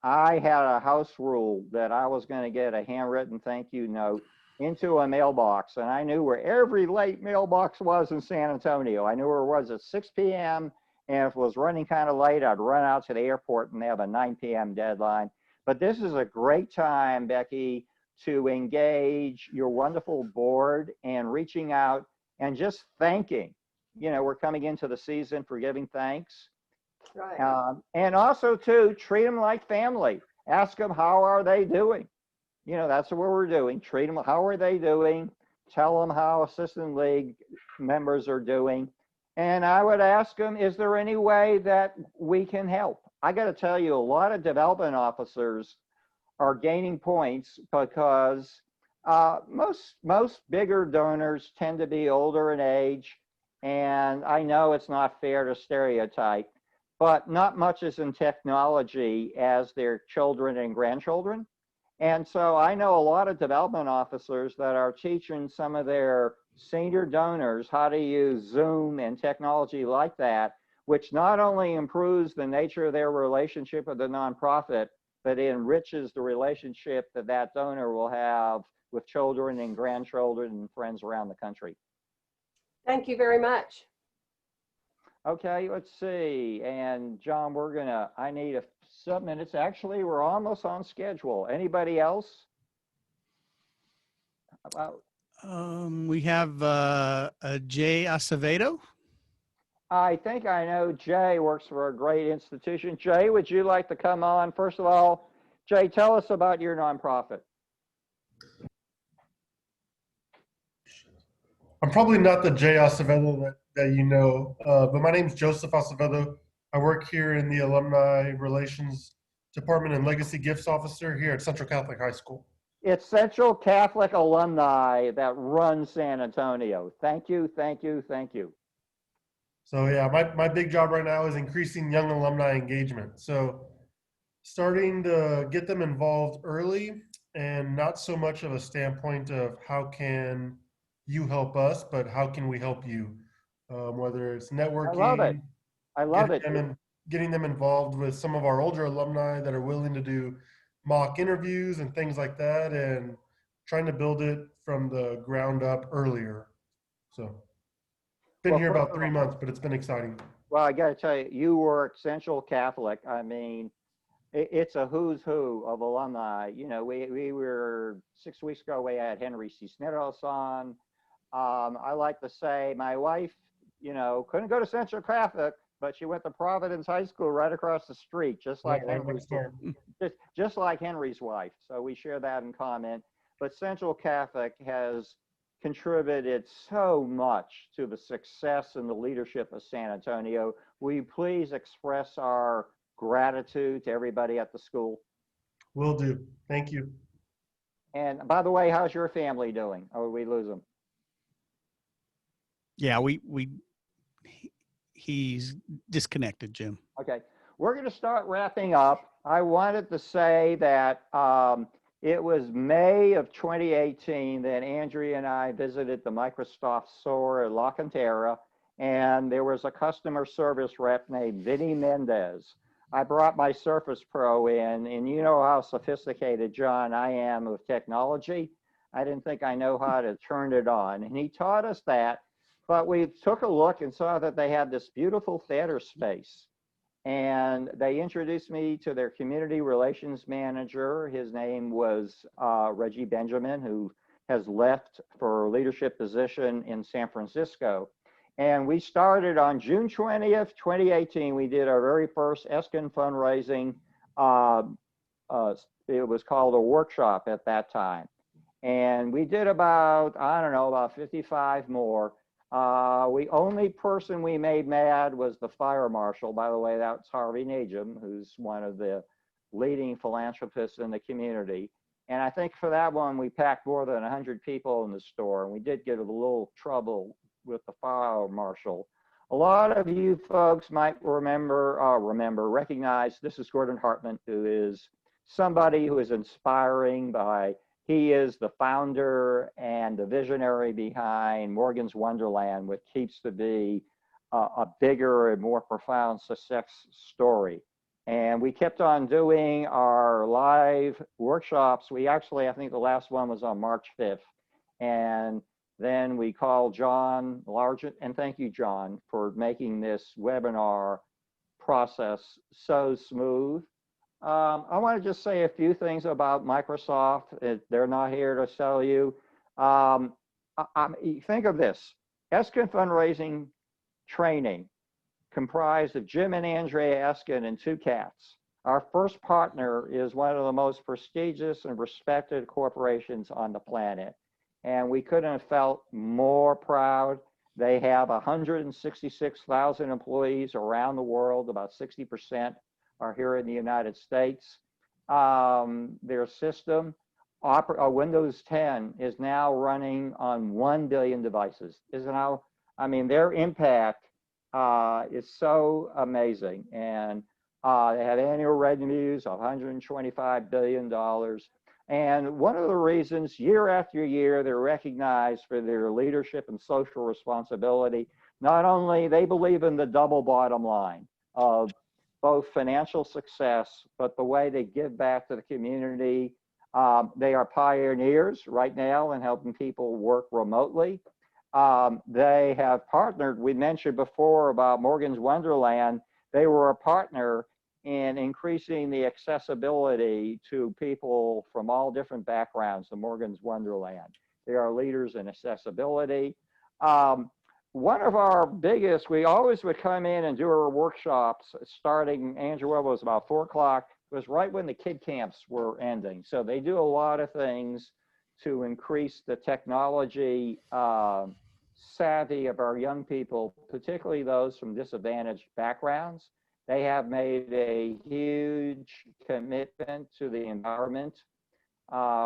I had a house rule that I was going to get a handwritten thank you note into a mailbox. And I knew where every late mailbox was in San Antonio. I knew where it was at 6 p.m. And if it was running kind of late, I'd run out to the airport and they have a 9 p.m. deadline. But this is a great time, Becky, to engage your wonderful board and reaching out and just thanking. You know, we're coming into the season for giving thanks.
Right.
And also, too, treat them like family. Ask them, how are they doing? You know, that's what we're doing. Treat them, how are they doing? Tell them how Assistant League members are doing. And I would ask them, is there any way that we can help? I got to tell you, a lot of development officers are gaining points because most bigger donors tend to be older in age, and I know it's not fair to stereotype, but not much is in technology as their children and grandchildren. And so I know a lot of development officers that are teaching some of their senior donors how to use Zoom and technology like that, which not only improves the nature of their relationship with the nonprofit, but it enriches the relationship that that donor will have with children and grandchildren and friends around the country.
Thank you very much.
Okay, let's see. And John, I need some minutes. Actually, we're almost on schedule. Anybody else? About,
We have Jay Acevedo.
I think I know Jay works for a great institution. Jay, would you like to come on? First of all, Jay, tell us about your nonprofit.
I'm probably not the Jay Acevedo that you know, but my name's Joseph Acevedo. I work here in the Alumni Relations Department and Legacy Gifts Officer here at Central Catholic High School.
It's Central Catholic Alumni that runs San Antonio. Thank you, thank you, thank you.
So yeah, my big job right now is increasing young alumni engagement. So starting to get them involved early and not so much of a standpoint of how can you help us, but how can we help you? Whether it's networking,
I love it. I love it.
Getting them involved with some of our older alumni that are willing to do mock interviews and things like that, and trying to build it from the ground up earlier. So been here about 3 months, but it's been exciting.
Well, I got to tell you, you work Central Catholic. I mean, it's a who's who of alumni. You know, we were 6 weeks ago, we had Henry Cisneros on. I like to say my wife, you know, couldn't go to Central Catholic, but she went to Providence High School right across the street, just like just like Henry's wife. So we share that in common. But Central Catholic has contributed so much to the success and the leadership of San Antonio. Will you please express our gratitude to everybody at the school?
Will do. Thank you.
And by the way, how's your family doing? Or we lose them?
Yeah, he's disconnected, Jim.
Okay, we're going to start wrapping up. I wanted to say that it was May of 2018 that Andrea and I visited the Microsoft store at La Cantera, and there was a customer service rep named Vinny Mendez. I brought my Surface Pro in, and you know how sophisticated, John, I am with technology. I didn't think I know how to turn it on, and he taught us that. But we took a look and saw that they had this beautiful theater space. And they introduced me to their community relations manager. His name was Reggie Benjamin, who has left for a leadership position in San Francisco. And we started on June 20th, 2018. We did our very first Eskin fundraising. It was called a workshop at that time. And we did about, I don't know, about 55 more. Only person we made mad was the fire marshal. By the way, that's Harvey Najum, who's one of the leading philanthropists in the community. And I think for that one, we packed more than 100 people in the store, and we did get a little trouble with the fire marshal. A lot of you folks might recognize this is Gordon Hartman, who is somebody who is inspiring by. He is the founder and the visionary behind Morgan's Wonderland, which keeps to be a bigger and more profound success story. And we kept on doing our live workshops. We actually, I think the last one was on March 5th. And then we called John Largent, and thank you, John, for making this webinar process so smooth. I want to just say a few things about Microsoft. They're not here to sell you. Think of this, Eskin fundraising training comprised of Jim and Andrea Eskin and 2 cats. Our first partner is one of the most prestigious and respected corporations on the planet. And we couldn't have felt more proud They have 166,000 employees around the world. About 60% are here in the United States. Their system, Windows 10, is now running on 1 billion devices. Isn't how? I mean, their impact is so amazing. And they have annual revenues of $125 billion. And one of the reasons, year after year, they're recognized for their leadership and social responsibility. Not only they believe in the double bottom line of both financial success, but the way they give back to the community. They are pioneers right now in helping people work remotely. They have partnered, we mentioned before about Morgan's Wonderland. They were a partner in increasing the accessibility to people from all different backgrounds to Morgan's Wonderland. They are leaders in accessibility. One of our biggest, we always would come in and do our workshops starting, Angela, was about 4 o'clock. It was right when the kid camps were ending. So they do a lot of things to increase the technology savvy of our young people, particularly those from disadvantaged backgrounds. They have made a huge commitment to the environment.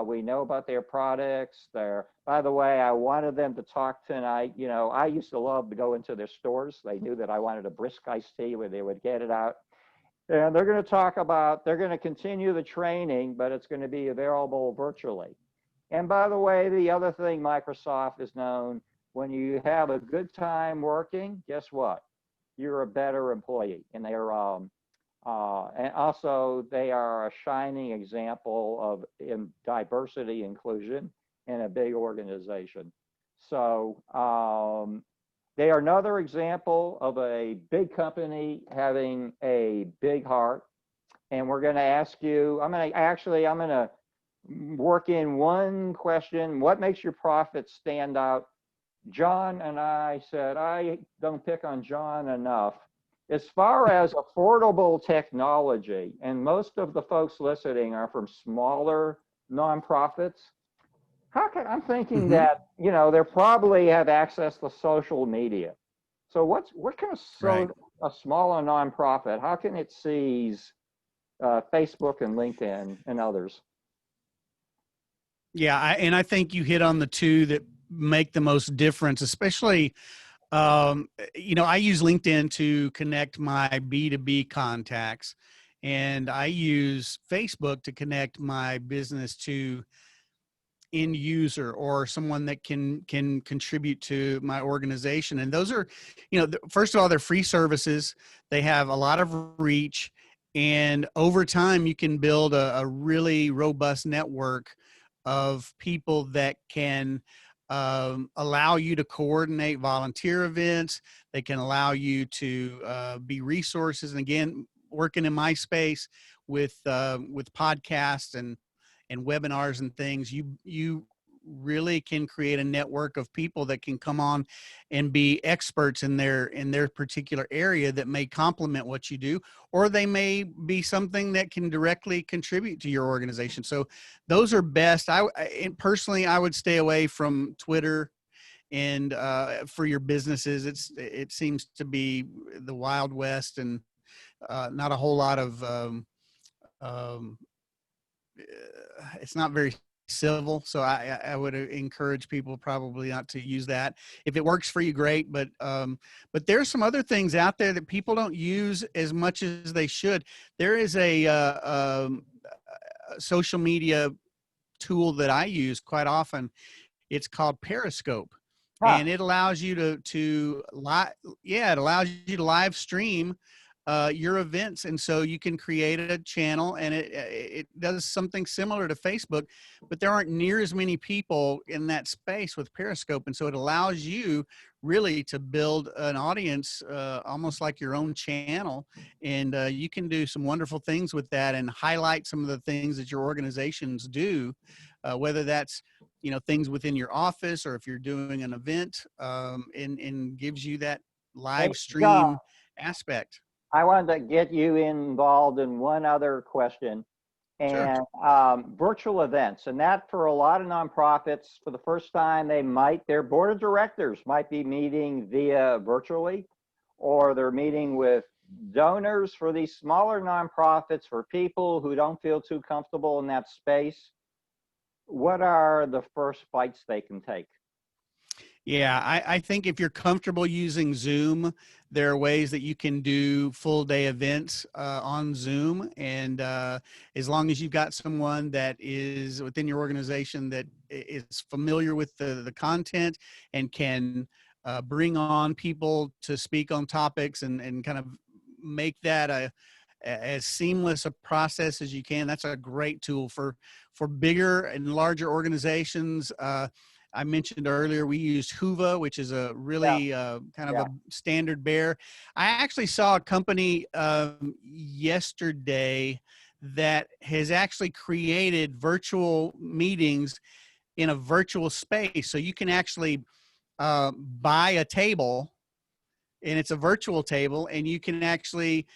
We know about their products. By the way, I wanted them to talk tonight. You know, I used to love to go into their stores. They knew that I wanted a brisk iced tea where they would get it out. And they're going to talk about, they're going to continue the training, but it's going to be available virtually. And by the way, the other thing Microsoft is known, when you have a good time working, guess what? You're a better employee. And they're, and also they are a shining example of diversity inclusion in a big organization. So they are another example of a big company having a big heart. And we're going to ask you, I'm going to work in one question. What makes your profit stand out? John and I said, I don't pick on John enough. As far as affordable technology, and most of the folks listening are from smaller nonprofits, I'm thinking that, you know, they probably have access to social media. So what can a smaller nonprofit, how can it seize Facebook and LinkedIn and others?
Yeah, and I think you hit on the two that make the most difference, especially, you know, I use LinkedIn to connect my B2B contacts, and I use Facebook to connect my business to end user or someone that can contribute to my organization. And those are, you know, first of all, they're free services. They have a lot of reach, and over time you can build a really robust network of people that can allow you to coordinate volunteer events. They can allow you to be resources. And again, working in my space with podcasts and webinars and things, you really can create a network of people that can come on and be experts in their particular area that may complement what you do, or they may be something that can directly contribute to your organization. So those are best. And personally, I would stay away from Twitter. And for your businesses, it seems to be the Wild West, and not a whole lot of it's not very civil. So I would encourage people probably not to use that. If it works for you, great. But there's some other things out there that people don't use as much as they should. There is a social media tool that I use quite often. It's called Periscope. And it allows you it allows you to live stream your events. And so you can create a channel, and it does something similar to Facebook, but there aren't near as many people in that space with Periscope. And so it allows you really to build an audience almost like your own channel. And you can do some wonderful things with that and highlight some of the things that your organizations do, whether that's, you know, things within your office, or if you're doing an event, and gives you that live stream aspect.
I wanted to get you involved in one other question.
Sure.
and virtual events. And that for a lot of nonprofits, for the first time, their board of directors might be meeting via virtually, or they're meeting with donors for these smaller nonprofits, for people who don't feel too comfortable in that space. What are the first bites they can take?
Yeah, I think if you're comfortable using Zoom, there are ways that you can do full day events on Zoom. And as long as you've got someone that is within your organization that is familiar with the content and can bring on people to speak on topics and kind of make that as seamless a process as you can, that's a great tool for bigger and larger organizations. I mentioned earlier we used Hoova, which is a
Yeah,
really kind of
yeah.
a standard bear. I actually saw a company yesterday that has actually created virtual meetings in a virtual space. So you can actually buy a table, and it's a virtual table, and you can actually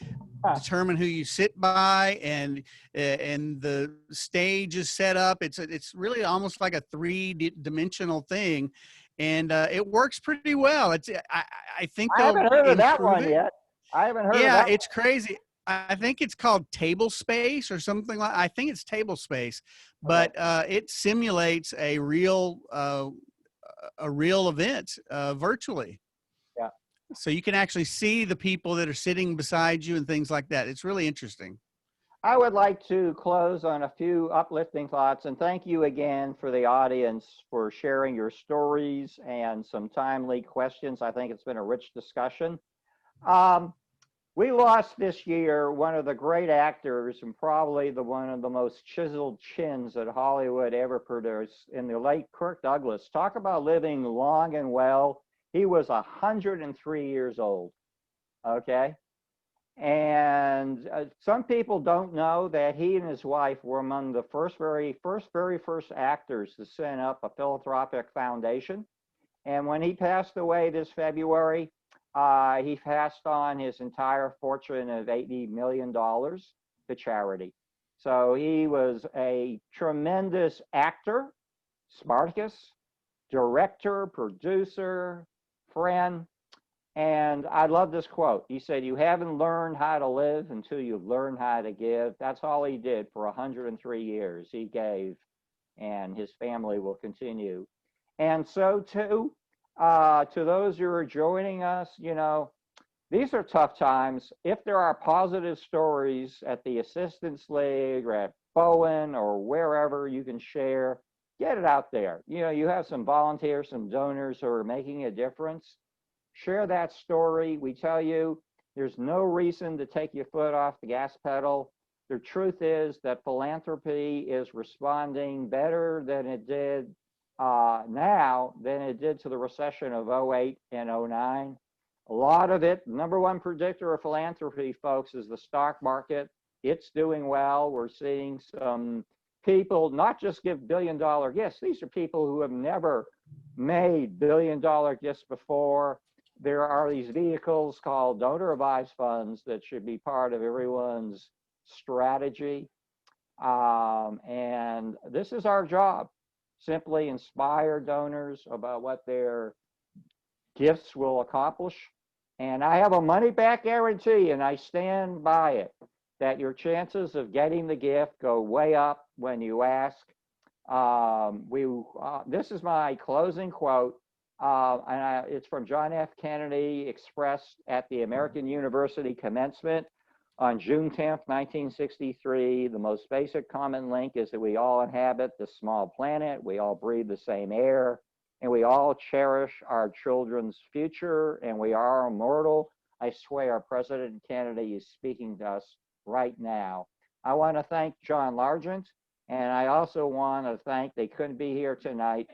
Huh.
determine who you sit by, and the stage is set up. It's really almost like a three-dimensional thing, and it works pretty well. I think
I
they'll
haven't heard of that
improve
one
it.
yet. I haven't heard of
Yeah,
that one.
it's crazy. I think it's called Table Space or something like. I think it's Table Space,
Okay.
but it simulates a real event virtually.
Yeah.
So you can actually see the people that are sitting beside you and things like that. It's really interesting.
I would like to close on a few uplifting thoughts, and thank you again for the audience for sharing your stories and some timely questions. I think it's been a rich discussion. Um, we lost this year one of the great actors and probably one of the most chiseled chins that Hollywood ever produced in the late Kirk Douglas. Talk about living long and well. He was 103 years old. Okay. And some people don't know that he and his wife were among the very first actors to set up a philanthropic foundation. And when he passed away this February, he passed on his entire fortune of $80 million to charity. So he was a tremendous actor, Spartacus, director, producer, friend. And I love this quote. He said, "You haven't learned how to live until you've learned how to give." That's all he did for 103 years. He gave, and his family will continue. And so, too, to those who are joining us, these are tough times. If there are positive stories at the Assistance League or at Bowen or wherever you can share, get it out there. You have some volunteers, some donors who are making a difference. Share that story. We tell you there's no reason to take your foot off the gas pedal. The truth is that philanthropy is responding better than it did now than it did to the recession of '08 and '09. A lot of it, number one predictor of philanthropy, folks, is the stock market. It's doing well. We're seeing some people not just give $1 billion gifts. These are people who have never made $1 billion gifts before. There are these vehicles called donor advised funds that should be part of everyone's strategy. And this is our job. Simply inspire donors about what their gifts will accomplish. And I have a money back guarantee, and I stand by it, that your chances of getting the gift go way up when you ask. This is my closing quote, and it's from John F. Kennedy, expressed at the American University commencement on June 10th, 1963. The most basic common link is that we all inhabit this small planet, we all breathe the same air, and we all cherish our children's future, and we are immortal. I swear President Kennedy is speaking to us right now. I want to thank John Largent, and I also want to thank, they couldn't be here tonight,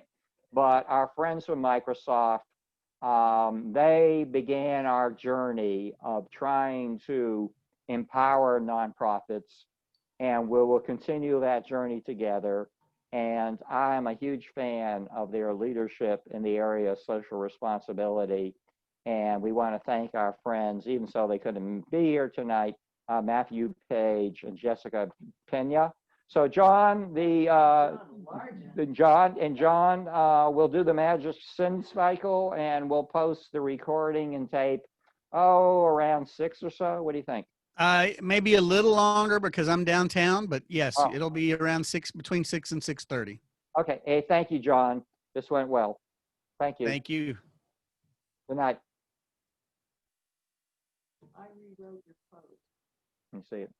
but our friends from Microsoft. They began our journey of trying to empower nonprofits, and we will continue that journey together. And I am a huge fan of their leadership in the area of social responsibility. And we want to thank our friends, even though they couldn't be here tonight, Matthew Page and Jessica Pena, So John, John will do the magic sin cycle, and we'll post the recording and tape, around 6 or so. What do you think?
Maybe a little longer because I'm downtown, but yes,
Oh.
it'll be around between 6 and 6:30.
Okay. Hey, thank you, John. This went well. Thank you.
Thank you.
Good night. I rewrote your post. Let me see it.